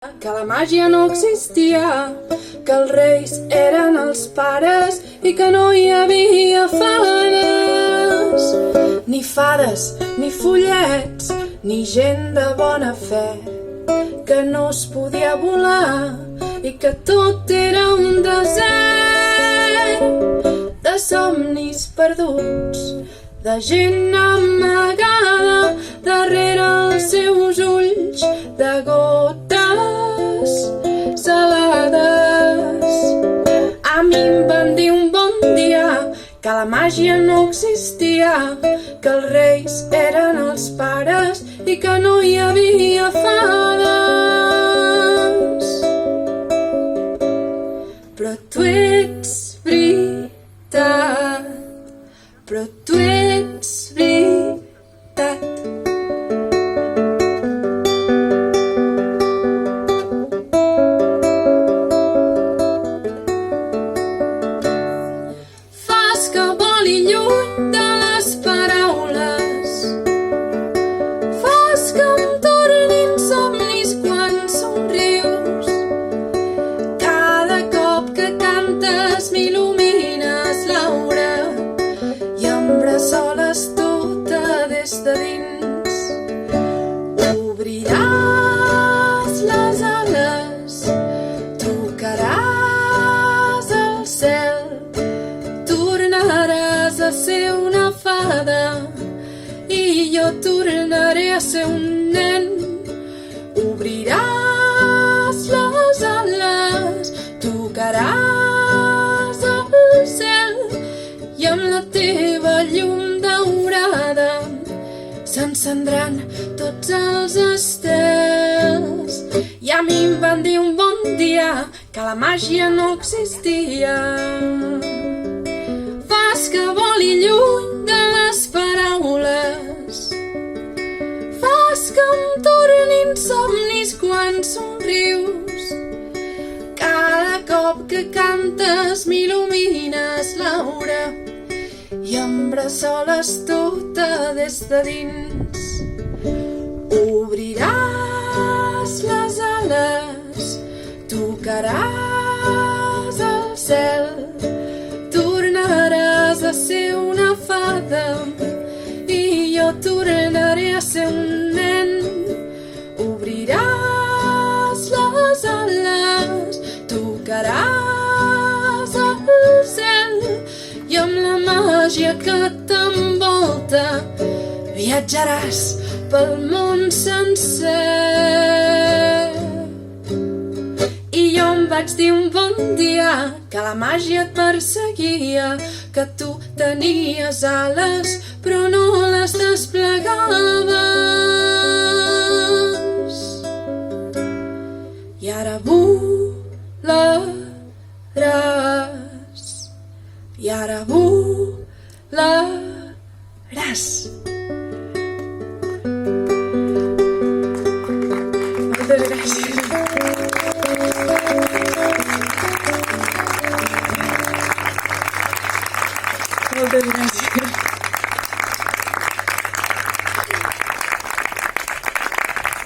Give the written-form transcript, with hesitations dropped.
Que la màgia no existia, que els reis eren els pares i que no hi havia fades, ni follets, ni gent de bona fe, que no es podia volar i que tot era un desert de somnis perduts, de gent amagada darrere els seus ulls de gotes salades. A mi em van dir un bon dia que la màgia no existia, que els reis eren els pares i que no hi havia fades. Però tu ets veritat, però tu ets veritat. Fas que voli lluny de les paraules, fas que em tornin somnis quan somrius. Cada cop que cantes m'il·lumines l'aura i em bressoles tota des de dins. Obriràs les ales, tocaràs el cel, tornaràs a ser una fada i jo tornaré a ser un nen. Obriràs les ales, tocaràs el cel i amb la teva llum daurada s'encendran tots els estels. I a mi em van dir un bon dia que la màgia no existia. Fas que voli lluny de les paraules, fas que em tornin somnis quan somrius. Cada cop que cantes m'il·lumines l'aura i em bressoles tota des de dins. Obriràs les ales, tocaràs el cel, tornaràs a ser una fada i jo tornaré a ser un nen. Obriràs les ales, tocaràs el cel i amb la màgia que t'envolta viatjaràs pel món sencer. I jo em vaig dir un bon dia que la màgia et perseguia, que tu tenies ales però no les desplegaves. I ara volaràs, i ara volaràs.